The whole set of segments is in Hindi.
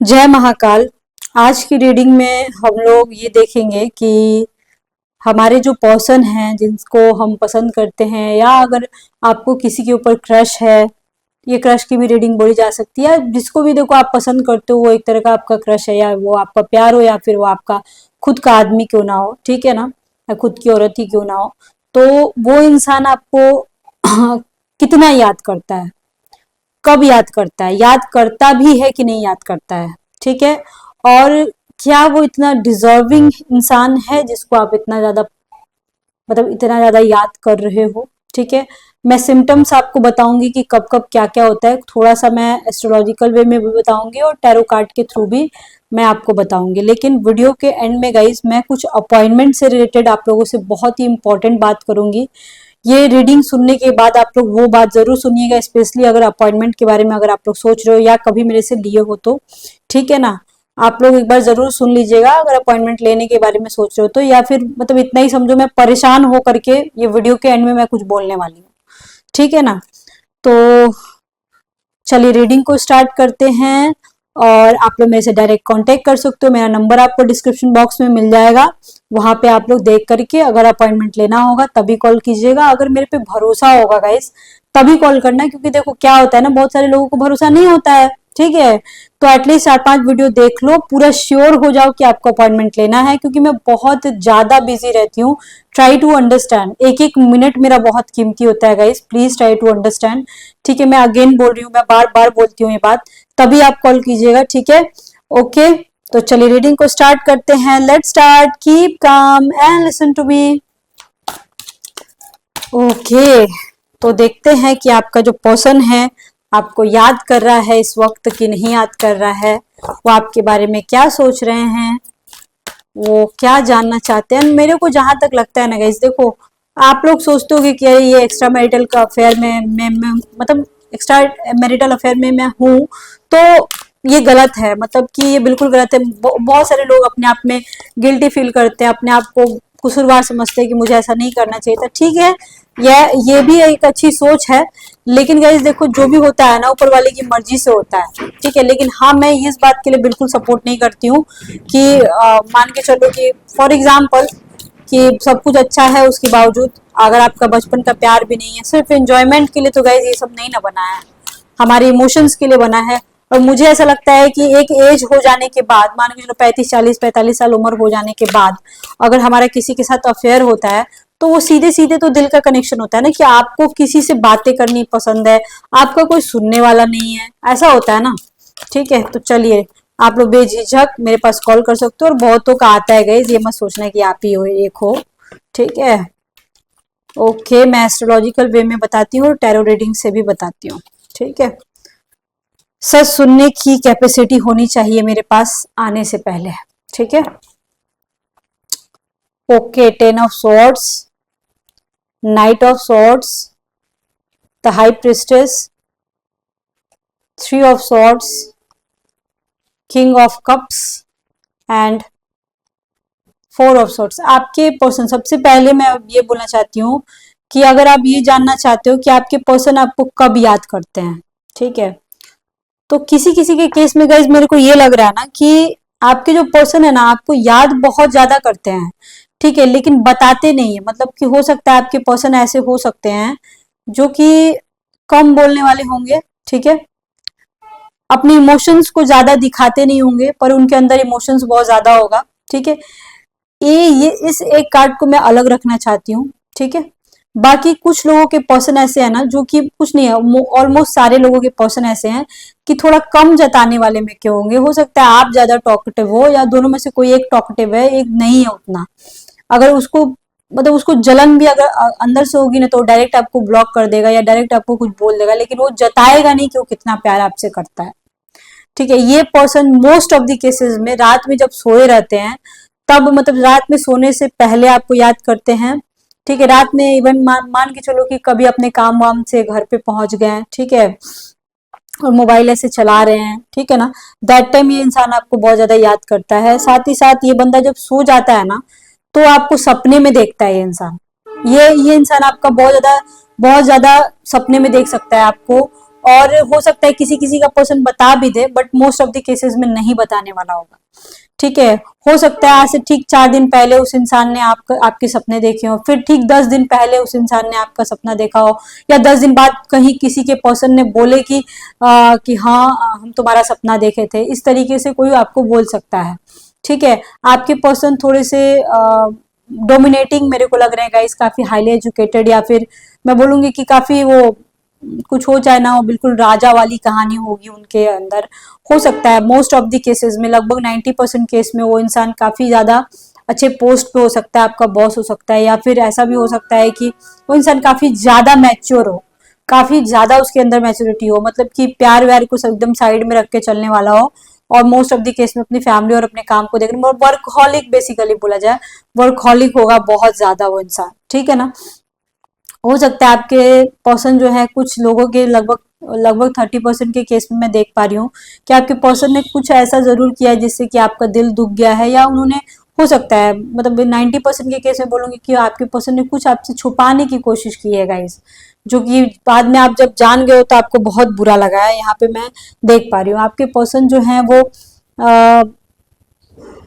जय महाकाल। आज की रीडिंग में हम लोग ये देखेंगे कि हमारे जो पर्सन हैं जिनको हम पसंद करते हैं, या अगर आपको किसी के ऊपर क्रश है, ये क्रश की भी रीडिंग बोली जा सकती है। जिसको भी देखो आप पसंद करते हो, वो एक तरह का आपका क्रश है, या वो आपका प्यार हो या फिर वो आपका खुद का आदमी क्यों ना हो, ठीक है ना, या खुद की औरत ही क्यों ना हो, तो वो इंसान आपको कितना याद करता है, कब याद करता है, याद करता भी है कि नहीं याद करता है, ठीक है। और क्या वो इतना डिजर्विंग इंसान है जिसको आप इतना ज्यादा, मतलब इतना ज्यादा याद कर रहे हो, ठीक है। मैं सिम्टम्स आपको बताऊंगी कि कब कब क्या क्या होता है, थोड़ा सा मैं एस्ट्रोलॉजिकल वे में भी बताऊंगी और टैरो कार्ड के थ्रू भी मैं आपको बताऊंगी। लेकिन वीडियो के एंड में गाइस मैं कुछ अपॉइंटमेंट से रिलेटेड आप लोगों से बहुत ही इंपॉर्टेंट बात करूंगी। ये रीडिंग सुनने के बाद आप लोग वो बात जरूर सुनिएगा, स्पेशली अगर अपॉइंटमेंट के बारे में अगर आप लोग सोच रहे हो या कभी मेरे से लिए हो तो, ठीक है ना। आप लोग एक बार जरूर सुन लीजिएगा अगर अपॉइंटमेंट लेने के बारे में सोच रहे हो तो, या फिर मतलब इतना ही समझो मैं परेशान हो करके ये वीडियो के एंड में मैं कुछ बोलने वाली हूँ, ठीक है ना। तो चलिए रीडिंग को स्टार्ट करते हैं। और आप लोग मेरे से डायरेक्ट कांटेक्ट कर सकते हो, मेरा नंबर आपको डिस्क्रिप्शन बॉक्स में मिल जाएगा, वहां पे आप लोग देख करके अगर अपॉइंटमेंट लेना होगा तभी कॉल कीजिएगा। अगर मेरे पे भरोसा होगा गाइस तभी कॉल करना, क्योंकि देखो क्या होता है ना, बहुत सारे लोगों को भरोसा नहीं होता है, ठीक है। तो एटलीस्ट 4-5 वीडियो देख लो, पूरा श्योर हो जाओ कि आपको अपॉइंटमेंट लेना है, क्योंकि मैं बहुत ज्यादा बिजी रहती हूँ। ट्राई टू अंडरस्टैंड, एक एक मिनट मेरा बहुत कीमती होता है guys, please try to understand, ठीक है। मैं अगेन बोल रही हूँ, मैं बार बार बोलती हूँ ये बात, तभी आप कॉल कीजिएगा, ठीक है। ओके, तो चलिए रीडिंग को स्टार्ट करते हैं। Let's start, keep calm and listen to me. Okay, तो देखते हैं कि आपका जो पर्सन है आपको याद कर रहा है इस वक्त कि नहीं याद कर रहा है, वो आपके बारे में क्या सोच रहे हैं, वो क्या जानना चाहते हैं। मेरे को जहां तक लगता है ना गाइस, देखो आप लोग सोचते होगे कि अरे ये एक्स्ट्रा मैरिटल का अफेयर में मैं मतलब एक्स्ट्रा मैरिटल अफेयर में मैं हूँ, तो ये गलत है, मतलब कि ये बिल्कुल गलत है। बहुत सारे लोग अपने आप में गिल्टी फील करते हैं, अपने आप को कसूरवार समझते हैं कि मुझे ऐसा नहीं करना चाहिए था, ठीक है। ये भी एक अच्छी सोच है, लेकिन गाइस देखो जो भी होता है ना ऊपर वाले की मर्जी से होता है, ठीक है। लेकिन हाँ, मैं इस बात के लिए बिल्कुल सपोर्ट नहीं करती हूँ कि मान के चलो कि फॉर एग्जाम्पल कि सब कुछ अच्छा है उसके बावजूद अगर आपका बचपन का प्यार भी नहीं है, सिर्फ एंजॉयमेंट के लिए, तो गाइस ये सब नहीं ना बना है, हमारे इमोशंस के लिए बना है। और मुझे ऐसा लगता है कि एक एज हो जाने के बाद, मान के चलो 35-40-45 साल उम्र हो जाने के बाद अगर हमारा किसी के साथ अफेयर होता है, तो वो सीधे सीधे तो दिल का कनेक्शन होता है ना, कि आपको किसी से बातें करनी पसंद है, आपका कोई सुनने वाला नहीं है, ऐसा होता है ना, ठीक है। तो चलिए आप लोग बेझिझक मेरे पास कॉल कर सकते हो, और बहुतों का आता है गाइस, ये मत सोचना कि आप ही हो एक हो, ठीक है। ओके, मैं एस्ट्रोलॉजिकल वे में बताती हूँ और टैरो रीडिंग से भी बताती हूँ, ठीक है। सच सुनने की कैपेसिटी होनी चाहिए मेरे पास आने से पहले, ठीक है। Okay, 10 of swords, night of swords, the high priestess, 3 of swords, king of cups and 4 of swords. आपके पर्सन, सबसे पहले मैं ये बोलना चाहती हूँ कि अगर आप ये जानना चाहते हो कि आपके पर्सन आपको कब याद करते हैं, ठीक है, तो किसी किसी के केस में गाइज मेरे को ये लग रहा है ना कि आपके जो पर्सन है ना आपको याद बहुत ज्यादा करते हैं, ठीक है, लेकिन बताते नहीं है। मतलब कि हो सकता है आपके पर्सन ऐसे हो सकते हैं जो कि कम बोलने वाले होंगे, ठीक है, अपने इमोशंस को ज्यादा दिखाते नहीं होंगे, पर उनके अंदर इमोशंस बहुत ज्यादा होगा, ठीक है। ये इस एक कार्ड को मैं अलग रखना चाहती हूँ, ठीक है। बाकी कुछ लोगों के पर्सन ऐसे हैं ना जो कि कुछ नहीं है, ऑलमोस्ट सारे लोगों के पर्सन ऐसे हैं कि थोड़ा कम जताने वाले में क्यों होंगे। हो सकता है आप ज्यादा टॉकेटिव हो, या दोनों में से कोई एक टॉकेटिव है, एक नहीं है उतना। अगर उसको मतलब उसको जलन भी अगर अंदर से होगी ना, तो डायरेक्ट आपको ब्लॉक कर देगा या डायरेक्ट आपको कुछ बोल देगा, लेकिन वो जताएगा नहीं कि वो कितना प्यार आपसे करता है, ठीक है। ये person most of the cases में रात में जब सोए रहते हैं तब, मतलब रात में सोने से पहले आपको याद करते हैं, ठीक है। रात में इवन मान के चलो कि कभी अपने काम वाम से घर पे पहुंच गए, ठीक है, और मोबाइल ऐसे चला रहे हैं, ठीक है ना, दैट टाइम ये इंसान आपको बहुत ज्यादा याद करता है। साथ ही साथ ये बंदा जब सो जाता है ना, तो आपको सपने में देखता है ये इंसान। ये इंसान आपका बहुत ज्यादा सपने में देख सकता है आपको, और हो सकता है किसी किसी का पर्सन बता भी दे, but most of the cases में नहीं बताने वाला होगा। ठीक है, हो सकता है आज से ठीक 4 दिन पहले उस इंसान ने आपके सपने देखे हो, फिर ठीक 10 दिन पहले उस इंसान ने आपका सपना देखा हो, या 10 दिन बाद कहीं किसी के पर्सन ने बोले कि हाँ हम तुम्हारा सपना देखे थे। इस तरीके से कोई आपको बोल सकता है। ठीक है, आपके पर्सन थोड़े से डोमिनेटिंग मेरे को लग रहे हैं गाइस, काफी हाईली एजुकेटेड, या फिर मैं बोलूंगी कि काफी वो कुछ हो चाहे ना हो, बिल्कुल राजा वाली कहानी होगी उनके अंदर। हो सकता है मोस्ट ऑफ द केसेस में, लगभग 90% केस में वो इंसान काफी ज्यादा अच्छे पोस्ट पे हो सकता है, आपका बॉस हो सकता है, या फिर ऐसा भी हो सकता है कि वो इंसान काफी ज्यादा मैच्योर हो, काफी ज्यादा उसके अंदर मैच्योरिटी हो, मतलब कि प्यार व्यार को एकदम साइड में रख के चलने वाला हो, और मोस्ट ऑफ द केस में अपनी फैमिली और अपने काम को देखने, वर्कहॉलिक बेसिकली बोला जाए, वर्कहॉलिक होगा बहुत ज्यादा वो इंसान। ठीक है ना। हो सकता है आपके पर्सन जो है, कुछ लोगों के लगभग लगभग 30% के केस में मैं देख पा रही हूँ कि आपके पर्सन ने कुछ ऐसा जरूर किया है जिससे कि आपका दिल दुख गया है, या उन्होंने, हो सकता है मतलब 90% के केस में बोलूंगी कि आपके पर्सन ने कुछ आपसे छुपाने की कोशिश की है गाइस, जो कि बाद में आप जब जान गए हो तो आपको बहुत बुरा लगा है। यहाँ पे मैं देख पा रही हूँ आपके पर्सन जो है वो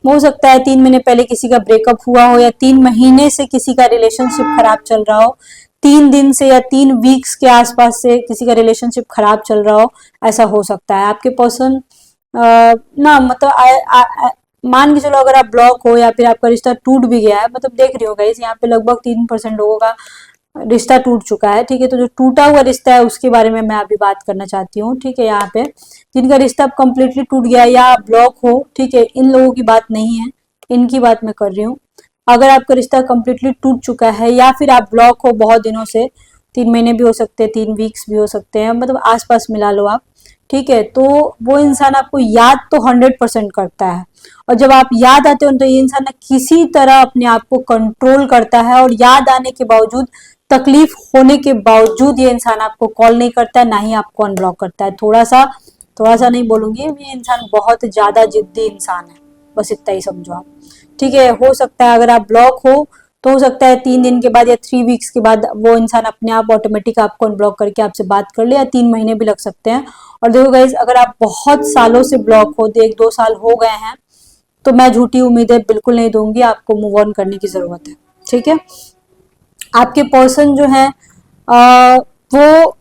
हो सकता है 3 महीने पहले किसी का ब्रेकअप हुआ हो, या 3 महीने से किसी का रिलेशनशिप खराब चल रहा हो, 3 दिन से या 3 वीक्स के आसपास से किसी का रिलेशनशिप खराब चल रहा हो, ऐसा हो सकता है। आपके पर्सन ना मतलब मान के चलो अगर आप ब्लॉक हो या फिर आपका रिश्ता टूट भी गया है, मतलब देख रही हो गाइस यहाँ पे लगभग 3% लोगों का रिश्ता टूट चुका है। ठीक है, तो जो टूटा हुआ रिश्ता है उसके बारे में मैं अभी बात करना चाहती हूँ। ठीक है, यहाँ पे जिनका रिश्ता कंप्लीटली टूट गया है या ब्लॉक हो, ठीक है, इन लोगों की बात नहीं है, इनकी बात मैं कर रही हूँ। अगर आपका रिश्ता कंप्लीटली टूट चुका है या फिर आप ब्लॉक हो बहुत दिनों से, 3 महीने भी हो सकते हैं, 3 वीक्स भी हो सकते हैं, मतलब आसपास मिला लो आप। ठीक है, तो वो इंसान आपको याद तो 100% करता है, और जब आप याद आते हो तो ये इंसान किसी तरह अपने आप को कंट्रोल करता है, और याद आने के बावजूद, तकलीफ होने के बावजूद ये इंसान आपको कॉल नहीं करता है, ना ही आपको अनब्लॉक करता है। थोड़ा सा नहीं बोलूंगी, ये इंसान बहुत ज्यादा जिद्दी इंसान है, बस इतना ही समझो आप। ठीक है, हो सकता है अगर आप ब्लॉक हो तो हो सकता है 3 दिन के बाद या 3 वीक्स के बाद वो इंसान अपने आप ऑटोमेटिक आपको अनब्लॉक करके आपसे बात कर ले, या 3 महीने भी लग सकते हैं। और देखो गाइज, अगर आप बहुत सालों से ब्लॉक हो, 1-2 साल हो गए हैं, तो मैं झूठी उम्मीदें बिल्कुल नहीं दूंगी, आपको मूव ऑन करने की जरूरत है। ठीक है, आपके पर्सन जो है वो,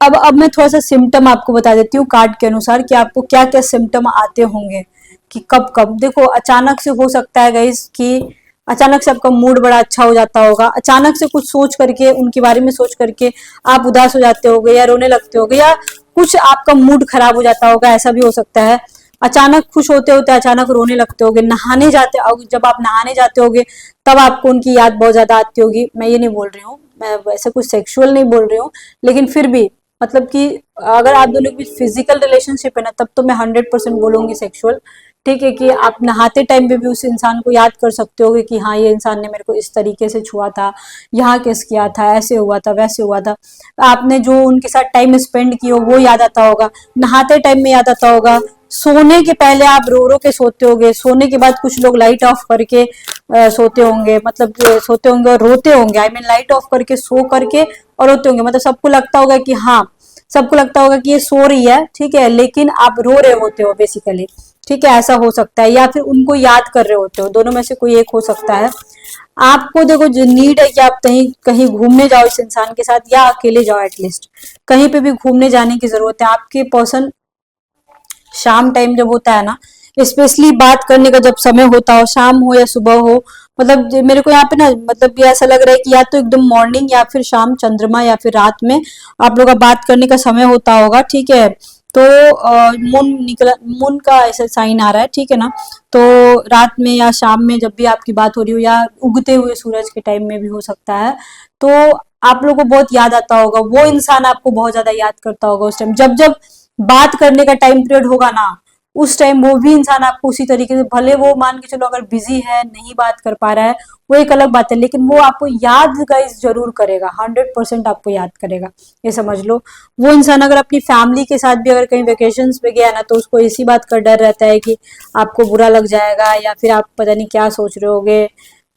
अब मैं थोड़ा सा सिम्टम आपको बता देती हूँ कार्ड के अनुसार कि आपको क्या क्या सिम्टम आते होंगे, कि कब कब। देखो, अचानक से हो सकता है गाइस कि अचानक से आपका मूड बड़ा अच्छा हो जाता होगा, अचानक से कुछ सोच करके, उनके बारे में सोच करके आप उदास हो जाते होगे या रोने लगते होगे, या कुछ आपका मूड खराब हो जाता होगा, ऐसा भी हो सकता है। अचानक खुश होते होते अचानक रोने लगते होगे, नहाने जाते, जब आप नहाने जाते होगे तब आपको उनकी याद बहुत ज्यादा आती होगी। मैं ये नहीं बोल रही हूँ, मैं वैसे कुछ सेक्सुअल नहीं बोल रही हूँ, लेकिन फिर भी मतलब कि अगर आप दोनों के बीच फिजिकल रिलेशनशिप है ना, तब तो मैं 100% बोलूंगी सेक्सुअल। ठीक है, कि आप नहाते टाइम पे भी उस इंसान को याद कर सकते होगे कि हाँ ये इंसान ने मेरे को इस तरीके से छुआ था, यहाँ किस किया था, ऐसे हुआ था, वैसे हुआ था। आपने जो उनके साथ टाइम स्पेंड किया वो याद आता होगा, नहाते टाइम में याद आता होगा, सोने के पहले आप रो रो के सोते होंगे, सोने के बाद कुछ लोग लाइट ऑफ करके सोते होंगे, मतलब सोते होंगे और रोते होंगे, आई मीन लाइट ऑफ करके सो करके और रोते होंगे, मतलब सबको लगता होगा कि हाँ, सबको लगता होगा कि ये सो रही है, ठीक है, लेकिन आप रो रहे होते हो बेसिकली। ठीक है, ऐसा हो सकता है, या फिर उनको याद कर रहे होते हो, दोनों में से कोई एक हो सकता है। आपको देखो जो नीड है कि आप कहीं कहीं घूमने जाओ इस इंसान के साथ, या अकेले जाओ, एटलीस्ट कहीं पे भी घूमने जाने की जरूरत है। आपके पर्सन शाम टाइम जब होता है ना, स्पेशली बात करने का जब समय होता हो, शाम हो या सुबह हो, मतलब मेरे को यहाँ पे ना मतलब ये ऐसा लग रहा है कि या तो एकदम मॉर्निंग या फिर शाम, चंद्रमा या फिर रात में आप लोग का बात करने का समय होता होगा। ठीक है, तो मून का ऐसा साइन आ रहा है, ठीक है ना। तो रात में या शाम में जब भी आपकी बात हो रही हो, या उगते हुए सूरज के टाइम में भी हो सकता है, तो आप लोगों को बहुत याद आता होगा, वो इंसान आपको बहुत ज्यादा याद करता होगा उस टाइम, जब जब बात करने का टाइम पीरियड होगा ना, उस टाइम वो भी इंसान आपको उसी तरीके से, भले वो मान के चलो अगर बिजी है, नहीं बात कर पा रहा है, वो एक अलग बात है, लेकिन वो आपको याद गाइस जरूर करेगा, 100% आपको याद करेगा, ये समझ लो। वो इंसान अगर अपनी फैमिली के साथ भी अगर कहीं वेकेशन पे गया ना, तो उसको इसी बात का डर रहता है कि आपको बुरा लग जाएगा, या फिर आप पता नहीं क्या सोच रहे होगे।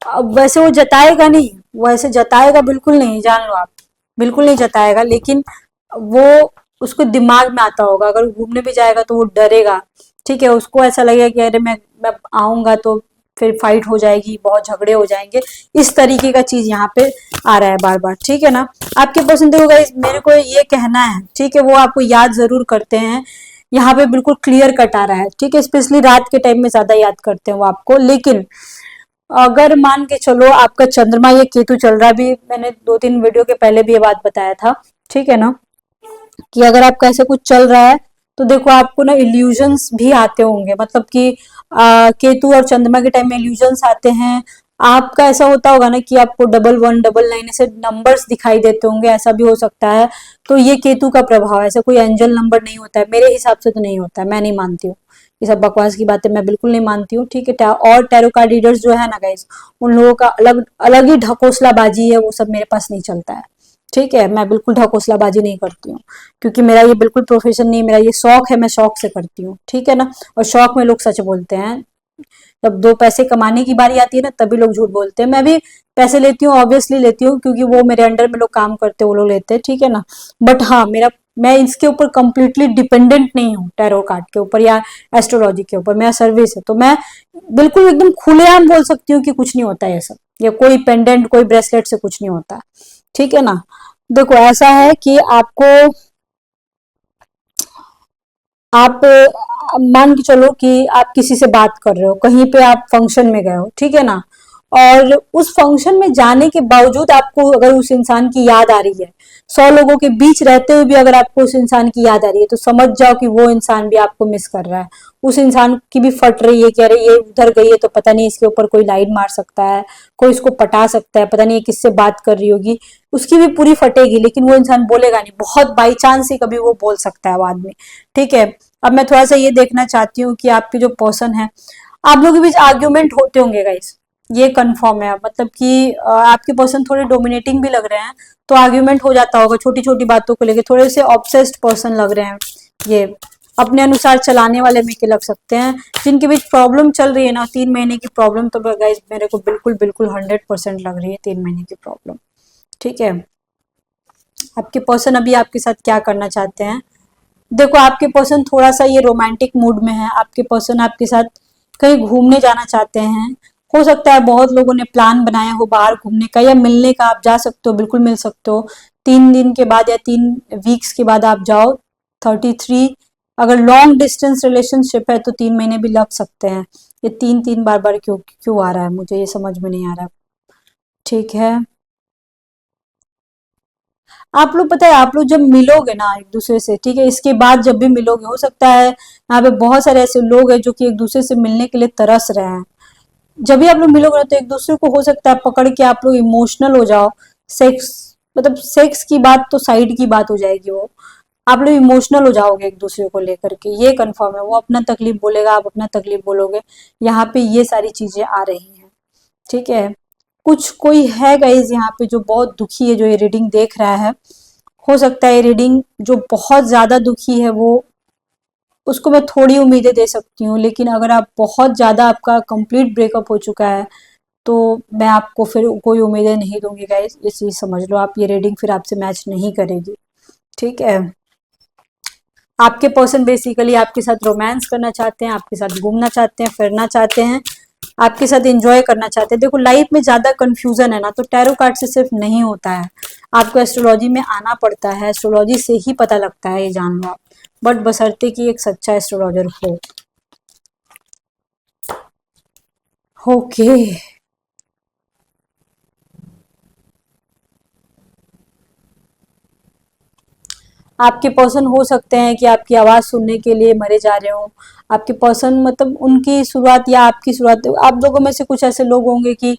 अब वैसे वो जताएगा नहीं, वैसे जताएगा बिल्कुल नहीं, जान लो आप, बिल्कुल नहीं जताएगा, लेकिन वो उसको दिमाग में आता होगा, अगर घूमने भी जाएगा तो वो डरेगा, ठीक है, उसको ऐसा लगेगा कि अरे मैं आऊंगा तो फिर फाइट हो जाएगी, बहुत झगड़े हो जाएंगे, इस तरीके का चीज यहाँ पे आ रहा है बार बार, ठीक है ना। आपके पर्सन देखो गाइस, मेरे को ये कहना है, ठीक है, वो आपको याद जरूर करते हैं, यहाँ पे बिल्कुल क्लियर कट आ रहा है, ठीक है, स्पेशली रात के टाइम में ज्यादा याद करते हैं वो आपको। लेकिन अगर मान के चलो आपका चंद्रमा या केतु चल रहा है, भी मैंने 2-3 वीडियो के पहले भी ये बात बताया था, ठीक है ना, कि अगर आपका ऐसा कुछ चल रहा है तो देखो आपको ना इल्यूजन्स भी आते होंगे, मतलब कि केतु और चंद्रमा के टाइम में इल्यूजन्स आते हैं। आपका ऐसा होता होगा ना कि आपको 1119 ऐसे नंबर्स दिखाई देते होंगे, ऐसा भी हो सकता है। तो ये केतु का प्रभाव है, ऐसा कोई एंजल नंबर नहीं होता है, मेरे हिसाब से तो नहीं होता है, मैं नहीं मानती हूँ ये सब बकवास की बातें, मैं बिल्कुल नहीं मानती हूँ, ठीक है। और टैरो कार्ड रीडर्स जो है ना गाइस, उन लोगों का अलग अलग ही ढकोसला बाजी है, वो सब मेरे पास नहीं चलता है, ठीक है। मैं बिल्कुल ढकोसलाबाजी नहीं करती हूँ, क्योंकि मेरा ये बिल्कुल प्रोफेशन नहीं है, मेरा ये शौक है, मैं शौक से करती हूँ, ठीक है ना। और शौक में लोग सच बोलते हैं, जब 2 पैसे कमाने की बारी आती है ना तभी लोग झूठ बोलते हैं। मैं भी पैसे लेती हूँ, ऑब्वियसली लेती हूँ, क्योंकि वो मेरे अंडर में लोग काम करते हैं, वो लोग लेते हैं, ठीक है ना। बट हाँ, मैं इसके ऊपर कंप्लीटली डिपेंडेंट नहीं हूँ, टैरो कार्ड के ऊपर या एस्ट्रोलॉजी के ऊपर, मेरा सर्विस है, तो मैं बिल्कुल एकदम खुलेआम बोल सकती हूँ कि कुछ नहीं होता है ये सब, या कोई पेंडेंट कोई ब्रेसलेट से कुछ नहीं होता, ठीक है ना। देखो ऐसा है कि आपको, आप मान के चलो कि आप किसी से बात कर रहे हो, कहीं पे आप फंक्शन में गए हो, ठीक है ना, और उस फंक्शन में जाने के बावजूद आपको अगर उस इंसान की याद आ रही है, 100 लोगों के बीच रहते हुए भी अगर आपको उस इंसान की याद आ रही है, तो समझ जाओ कि वो इंसान भी आपको मिस कर रहा है, उस इंसान की भी फट रही है कि अरे ये उधर गई है तो पता नहीं इसके ऊपर कोई लाइन मार सकता है, कोई इसको पटा सकता है, पता नहीं ये किससे बात कर रही होगी, उसकी भी पूरी फटेगी, लेकिन वो इंसान बोलेगा नहीं, बहुत बाई चांस ही कभी वो बोल सकता है बाद में, ठीक है। अब मैं थोड़ा सा ये देखना चाहती हूँ कि आपके जो पर्सन है, आप लोगों के बीच आर्ग्यूमेंट होते होंगे गाइस, ये कंफर्म है, मतलब कि आपके पर्सन थोड़े डोमिनेटिंग भी लग रहे हैं, तो आर्ग्यूमेंट हो जाता होगा छोटी छोटी बातों को लेके, थोड़े से ऑब्सेस्ड पर्सन लग रहे हैं, ये अपने अनुसार चलाने वाले में के लग सकते हैं, जिनके बीच प्रॉब्लम चल रही है ना, 3 महीने की प्रॉब्लम, तो गाइस मेरे को बिल्कुल बिल्कुल 100% लग रही है 3 महीने की प्रॉब्लम, ठीक है। आपके पर्सन अभी आपके साथ क्या करना चाहते हैं, देखो आपके पर्सन थोड़ा सा ये रोमांटिक मूड में है, आपके पर्सन आपके साथ कहीं घूमने जाना चाहते हैं, हो सकता है बहुत लोगों ने प्लान बनाया हो बाहर घूमने का या मिलने का, आप जा सकते हो, बिल्कुल मिल सकते हो, 3 दिन के बाद या 3 वीक्स के बाद आप जाओ, 33, अगर लॉन्ग डिस्टेंस रिलेशनशिप है तो 3 महीने भी लग सकते हैं, ये तीन तीन बार बार क्यों क्यों आ रहा है, मुझे ये समझ में नहीं आ रहा, ठीक है। आप लोग पता है, आप लोग जब मिलोगे ना एक दूसरे से, ठीक है, इसके बाद जब भी मिलोगे, हो सकता है यहाँ पे बहुत सारे ऐसे लोग हैं जो कि एक दूसरे से मिलने के लिए तरस रहे हैं, जब भी आप लोग मिलोगे ना तो एक दूसरे को हो सकता है पकड़ के आप लोग इमोशनल हो जाओ, सेक्स, मतलब सेक्स की बात तो साइड की बात हो जाएगी, वो आप लोग इमोशनल हो जाओगे एक दूसरे को लेकर के, ये कंफर्म है, वो अपना तकलीफ बोलेगा, आप अपना तकलीफ बोलोगे, यहाँ पे ये सारी चीजें आ रही हैं, ठीक है। कुछ कोई है गाइज यहाँ पे जो बहुत दुखी है, जो ये रीडिंग देख रहा है, हो सकता है ये रीडिंग जो बहुत ज्यादा दुखी है वो, उसको मैं थोड़ी उम्मीदें दे सकती हूँ, लेकिन अगर आप बहुत ज्यादा आपका कंप्लीट ब्रेकअप हो चुका है तो मैं आपको फिर कोई उम्मीदें नहीं दूंगी गाइज, ये चीज समझ लो आप, ये रीडिंग फिर आपसे मैच नहीं करेगी, ठीक है। आपके पर्सन बेसिकली आपके साथ रोमांस करना चाहते हैं, आपके साथ घूमना चाहते हैं, फिरना चाहते हैं, आपके साथ एंजॉय करना चाहते हैं। देखो लाइफ में ज्यादा कंफ्यूजन है ना, तो टैरो कार्ड से सिर्फ नहीं होता है, आपको एस्ट्रोलॉजी में आना पड़ता है, एस्ट्रोलॉजी से ही पता लगता है, ये जान लो आप, बट बशर्ते कि एक सच्चा एस्ट्रोलॉजर हो। ओके, आपके पर्सन हो सकते हैं कि आपकी आवाज सुनने के लिए मरे जा रहे हो, आपके पर्सन मतलब उनकी शुरुआत या आपकी शुरुआत, आप लोगों में से कुछ ऐसे लोग होंगे कि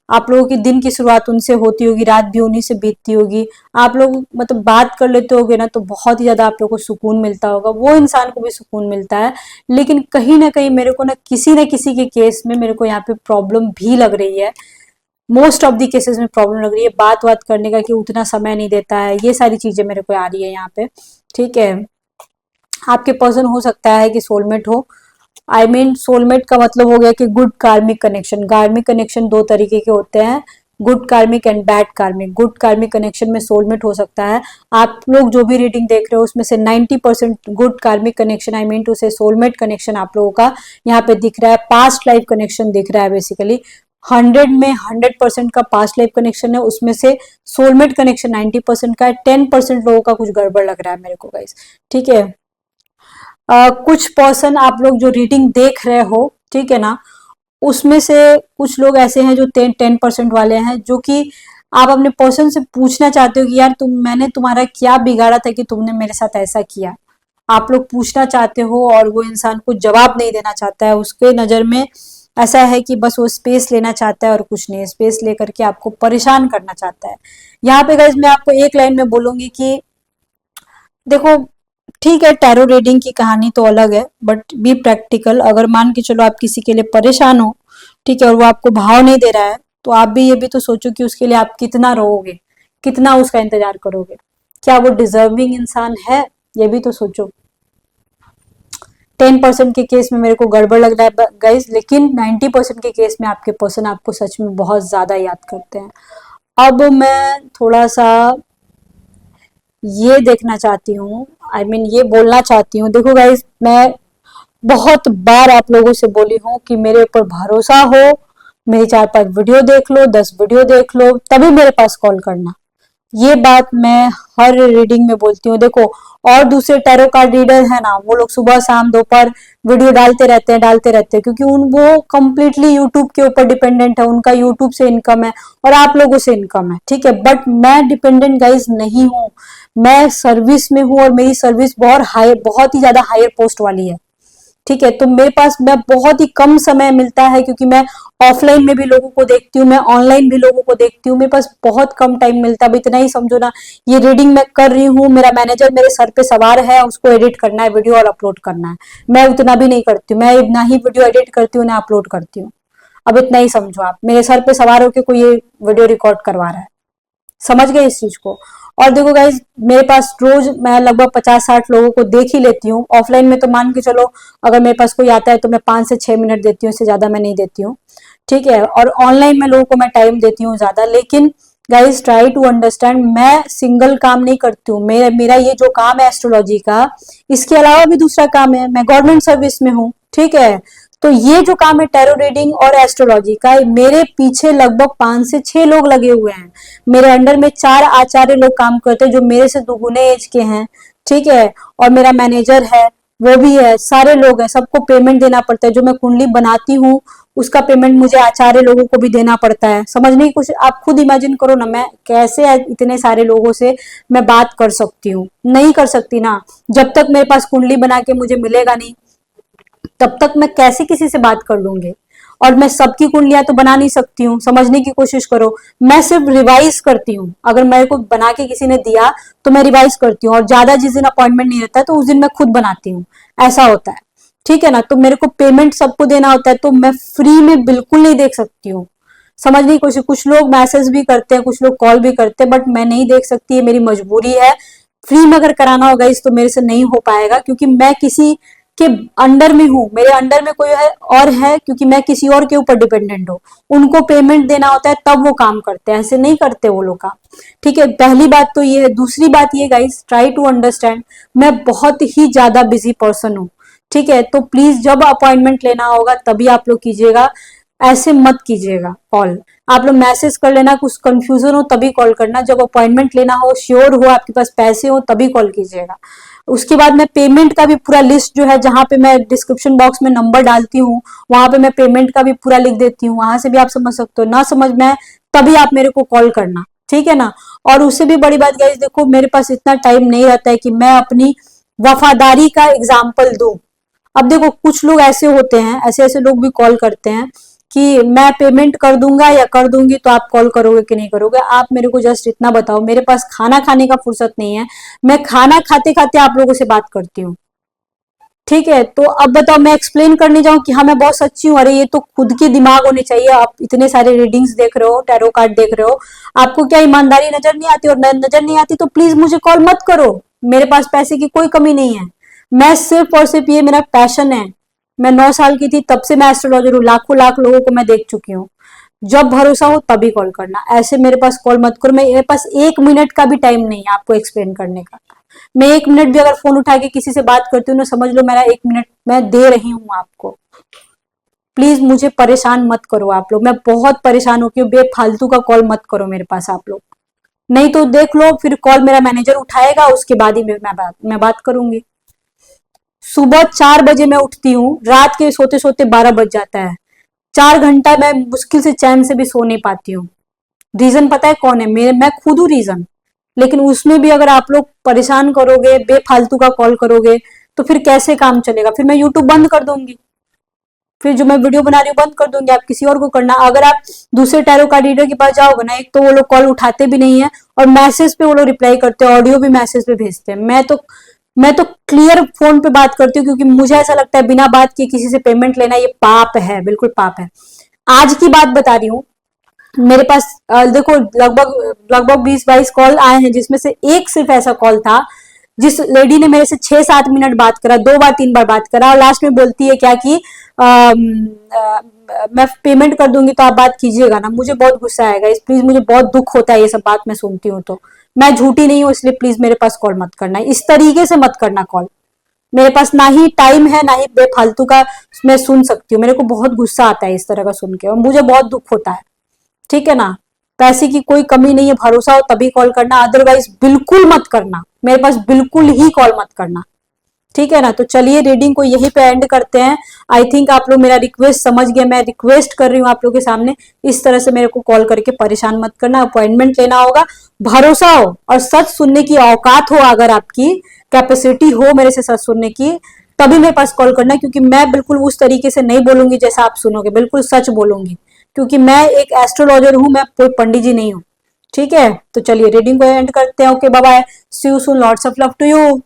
आप लोगों की दिन की शुरुआत उनसे होती होगी, रात भी उन्हीं से बीतती होगी, आप लोग मतलब बात कर लेते होगे ना तो बहुत ही ज्यादा आप लोग को सुकून मिलता होगा, वो इंसान को भी सुकून मिलता है, लेकिन कहीं ना कहीं मेरे को ना किसी के केस में मेरे को यहाँ पे प्रॉब्लम भी लग रही है, मोस्ट ऑफ दी केसेस में प्रॉब्लम लग रही है, बात बात करने का कि उतना समय नहीं देता है, ये सारी चीजें मेरे को आ रही है यहाँ पे, ठीक है। आपके पर्सन हो सकता है कि सोलमेट हो, सोलमेट का मतलब हो गया कि good karmic connection, karmic connection 2 तरीके के होते हैं, गुड कार्मिक एंड बैड कार्मिक। गुड कार्मिक कनेक्शन में सोलमेट हो सकता है। आप लोग जो भी रीडिंग देख रहे हो उसमें से 90% good karmic connection, I mean to say soulmate connection आप लोगों का यहाँ पे दिख रहा है। पास्ट लाइफ कनेक्शन दिख रहा है। बेसिकली 100 में 100% का पास्ट लाइफ कनेक्शन है, उसमें से सोलमेट कनेक्शन 90% का है। 10% लोगों का कुछ गड़बड़ लग रहा है मेरे को गाइस, ठीक है। कुछ पर्सन आप लोग जो रीडिंग देख रहे हो, ठीक है ना, उसमें से कुछ लोग ऐसे हैं जो 10% वाले हैं, जो कि आप अपने पर्सन से पूछना चाहते हो कि यार मैंने तुम्हारा क्या बिगाड़ा था कि तुमने मेरे साथ ऐसा किया। आप लोग पूछना चाहते हो और वो इंसान को जवाब नहीं देना चाहता है। उसके नजर में ऐसा है कि बस वो स्पेस लेना चाहता है और कुछ नहीं, स्पेस लेकर के आपको परेशान करना चाहता है। यहाँ पे गाइस मैं आपको एक लाइन में बोलूंगी कि देखो, ठीक है, टैरो रीडिंग की कहानी तो अलग है, बट बी प्रैक्टिकल। अगर मान के चलो आप किसी के लिए परेशान हो, ठीक है, और वो आपको भाव नहीं दे रहा है, तो आप भी ये भी तो सोचो कि उसके लिए आप कितना रोओगे, कितना उसका इंतजार करोगे। क्या वो डिजर्विंग इंसान है, ये भी तो सोचो। 10% के केस में मेरे को गड़बड़ लग रहा है गाइस, लेकिन 90% के केस में आपके पर्सन आपको सच में बहुत ज्यादा याद करते हैं। अब मैं थोड़ा सा ये देखना चाहती हूँ, आई मीन ये बोलना चाहती हूँ। देखो गाइस, मैं बहुत बार आप लोगों से बोली हूँ कि मेरे ऊपर भरोसा हो, मेरी 4-5 वीडियो देख लो, 10 वीडियो देख लो, तभी मेरे पास कॉल करना। ये बात मैं हर रीडिंग में बोलती हूँ। देखो, और दूसरे टैरो कार्ड रीडर है ना, वो लोग सुबह शाम दोपहर वीडियो डालते रहते हैं, क्योंकि वो कंप्लीटली यूट्यूब के ऊपर डिपेंडेंट है। उनका यूट्यूब से इनकम है और आप लोगों से इनकम है, ठीक है। बट मैं डिपेंडेंट गाइज नहीं हूँ, मैं सर्विस में हूँ और मेरी सर्विस बहुत ही ज्यादा हायर पोस्ट वाली है, ठीक है। तो मेरे पास मैं बहुत ही कम समय मिलता है, क्योंकि मैं ऑफलाइन में भी लोगों को देखती हूँ, मैं ऑनलाइन भी लोगों को देखती हूँ। मेरे पास बहुत कम टाइम मिलता है। अब इतना ही समझो ना, ये रीडिंग मैं कर रही हूँ, मेरा मैनेजर मेरे सर पे सवार है, उसको एडिट करना है वीडियो और अपलोड करना है। मैं उतना भी नहीं करती हूँ, मैं ना ही वीडियो एडिट करती हूँ ना अपलोड करती हूँ। अब इतना ही समझो, आप मेरे सर पे सवार होकर कोई ये वीडियो रिकॉर्ड करवा रहा है। समझ गए इस चीज को। और देखो गाइज, मेरे पास रोज मैं लगभग 50-60 लोगों को देख ही लेती हूँ। ऑफलाइन में तो मान के चलो, अगर मेरे पास कोई आता है तो मैं 5 से 6 मिनट देती हूँ, इससे ज्यादा मैं नहीं देती हूँ, ठीक है। और ऑनलाइन में लोगों को मैं टाइम देती हूँ ज्यादा। लेकिन गाइज ट्राई टू अंडरस्टैंड, मैं सिंगल काम नहीं करती हूँ। मेरा ये जो काम है एस्ट्रोलॉजी का, इसके अलावा भी दूसरा काम है, मैं गवर्नमेंट सर्विस में हूँ, ठीक है। तो ये जो काम है टैरो रीडिंग और एस्ट्रोलॉजी का, मेरे पीछे लगभग 5 से 6 लोग लगे हुए हैं। मेरे अंडर में 4 आचार्य लोग काम करते हैं, जो मेरे से दुगुने एज के हैं, ठीक है। और मेरा मैनेजर है, वो भी है, सारे लोग हैं, सबको पेमेंट देना पड़ता है। जो मैं कुंडली बनाती हूँ उसका पेमेंट मुझे आचार्य लोगों को भी देना पड़ता है। समझने की कुछ आप खुद इमेजिन करो ना, मैं कैसे इतने सारे लोगों से मैं बात कर सकती हूँ। नहीं कर सकती ना, जब तक मेरे पास कुंडली बना के मुझे मिलेगा नहीं, तब तक मैं कैसे किसी से बात कर लूंगी। और मैं सबकी कुंडलियां तो बना नहीं सकती हूँ। समझने की कोशिश करो, मैं सिर्फ रिवाइज करती हूँ। अगर मेरे को बना के किसी ने दिया तो मैं रिवाइज करती हूँ, और ज्यादा जिस दिन अपॉइंटमेंट नहीं रहता है तो उस दिन मैं खुद बनाती हूँ, ऐसा होता है, ठीक है ना। तो मेरे को पेमेंट सबको देना होता है, तो मैं फ्री में बिल्कुल नहीं देख सकती हूँ। समझने की कोशिश, कुछ लोग मैसेज भी करते हैं, कुछ लोग कॉल भी करते हैं, बट मैं नहीं देख सकती, ये मेरी मजबूरी है। फ्री में अगर कराना होगा इस, तो मेरे से नहीं हो पाएगा, क्योंकि मैं किसी के अंडर में हूँ, मेरे अंडर में कोई है और है, क्योंकि मैं किसी और के ऊपर डिपेंडेंट हूँ। उनको पेमेंट देना होता है तब वो काम करते हैं, ऐसे नहीं करते वो लोग काम, ठीक है। पहली बात तो ये है। दूसरी बात ये गाइस, ट्राई टू अंडरस्टैंड, मैं बहुत ही ज्यादा बिजी पर्सन हूँ, ठीक है। तो प्लीज जब अपॉइंटमेंट लेना होगा तभी आप लोग कीजिएगा, ऐसे मत कीजिएगा कॉल। आप लोग मैसेज कर लेना, कुछ कंफ्यूजन हो तभी कॉल करना। जब अपॉइंटमेंट लेना हो, श्योर हो, आपके पास पैसे हो, तभी कॉल कीजिएगा। उसके बाद मैं पेमेंट का भी पूरा लिस्ट जो है, जहां पे मैं डिस्क्रिप्शन बॉक्स में नंबर डालती हूँ, वहां पे मैं पेमेंट का भी पूरा लिख देती हूँ, वहां से भी आप समझ सकते हो। ना समझ में तभी आप मेरे को कॉल करना, ठीक है ना। और उससे भी बड़ी बात गाइस, देखो मेरे पास इतना टाइम नहीं रहता है कि मैं अपनी वफादारी का एग्जाम्पल दूं। अब देखो, कुछ लोग ऐसे होते हैं, ऐसे ऐसे लोग भी कॉल करते हैं कि मैं पेमेंट कर दूंगा या कर दूंगी तो आप कॉल करोगे कि नहीं करोगे। आप मेरे को जस्ट इतना बताओ, मेरे पास खाना खाने का फुर्सत नहीं है, मैं खाना खाते खाते आप लोगों से बात करती हूँ, ठीक है। तो अब बताओ, मैं एक्सप्लेन करने जाऊं कि हाँ मैं बहुत सच्ची हूँ, अरे ये तो खुद की दिमाग होनी चाहिए। आप इतने सारे रीडिंग्स देख रहे हो, टैरो कार्ड देख रहे हो, आपको क्या ईमानदारी नजर नहीं आती? और नजर नहीं आती तो प्लीज मुझे कॉल मत करो। मेरे पास पैसे की कोई कमी नहीं है, मैं सिर्फ और सिर्फ ये मेरा पैशन है। मैं 9 साल की थी तब से मैं एस्ट्रोलॉजर हूँ, लाखों लाख लोगों को मैं देख चुकी हूँ। जब भरोसा हो तभी कॉल करना, ऐसे मेरे पास कॉल मत करो। मेरे पास 1 मिनट का भी टाइम नहीं है आपको एक्सप्लेन करने का। मैं 1 मिनट भी अगर फोन उठा के किसी से बात करती हूँ ना, समझ लो मेरा 1 मिनट मैं दे रही हूँ आपको। प्लीज मुझे परेशान मत करो आप लोग, मैं बहुत परेशान होती हूँ। बेफालतू का कॉल मत करो मेरे पास आप लोग, नहीं तो देख लो फिर कॉल मेरा मैनेजर उठाएगा, उसके बाद ही मैं बात करूंगी। सुबह 4 बजे मैं उठती हूँ, रात के सोते सोते 12 बज जाता है। 4 घंटा मैं मुश्किल से चैन से भी सो नहीं पाती हूँ। रीजन पता है कौन है? मेरे, मैं खुद हूँ रीजन। लेकिन उसमें भी अगर आप लोग परेशान करोगे, बेफालतू का कॉल करोगे, तो फिर कैसे काम चलेगा? फिर मैं यूट्यूब बंद कर दूंगी, फिर जो मैं वीडियो बना रही हूँ बंद कर दूंगी, आप किसी और को करना। अगर आप दूसरे टैरो कार्ड रीडर के पास जाओगे ना, एक तो वो लोग कॉल उठाते भी नहीं है, और मैसेज पे वो लोग रिप्लाई करते हैं, ऑडियो भी मैसेज पे भेजते हैं। मैं तो क्लियर फोन पे बात करती हूँ, क्योंकि मुझे ऐसा लगता है बिना बात किए किसी से पेमेंट लेना ये पाप है, बिल्कुल पाप है। आज की बात बता रही हूँ, मेरे पास देखो लगभग लगभग 20-22 कॉल आए हैं, जिसमें से एक सिर्फ ऐसा कॉल था जिस लेडी ने मेरे से 6-7 मिनट बात करा, 2 बार 3 बार बात करा, और लास्ट में बोलती है क्या कि मैं पेमेंट कर दूंगी तो आप बात कीजिएगा ना। मुझे बहुत गुस्सा आएगा इस, प्लीज मुझे बहुत दुख होता है ये सब बात मैं सुनती हूँ तो। मैं झूठी नहीं हूँ, इसलिए प्लीज मेरे पास कॉल मत करना, इस तरीके से मत करना कॉल। मेरे पास ना ही टाइम है ना ही बेफालतू का मैं सुन सकती हूँ। मेरे को बहुत गुस्सा आता है इस तरह का सुन के, और मुझे बहुत दुख होता है। ठीक है ना? पैसे की कोई कमी नहीं है, भरोसा हो तभी कॉल करना, अदरवाइज बिल्कुल मत करना, मेरे पास बिल्कुल ही कॉल मत करना। ठीक है ना? तो चलिए रीडिंग को यहीं पे एंड करते हैं। आई थिंक आप लोग मेरा रिक्वेस्ट समझ गए। मैं रिक्वेस्ट कर रही हूँ आप लोग के सामने, इस तरह से मेरे को कॉल करके परेशान मत करना। अपॉइंटमेंट लेना होगा, भरोसा हो और सच सुनने की औकात हो, अगर आपकी कैपेसिटी हो मेरे से सच सुनने की, तभी मेरे पास कॉल करना। क्योंकि मैं बिल्कुल उस तरीके से नहीं बोलूंगी जैसा आप सुनोगे, बिल्कुल सच बोलूंगी, क्योंकि मैं एक एस्ट्रोलॉजर हूं, मैं कोई पंडित जी नहीं हूँ। ठीक है? तो चलिए रीडिंग को एंड करते हैं। Okay, bye bye, see you soon, lots of love to you.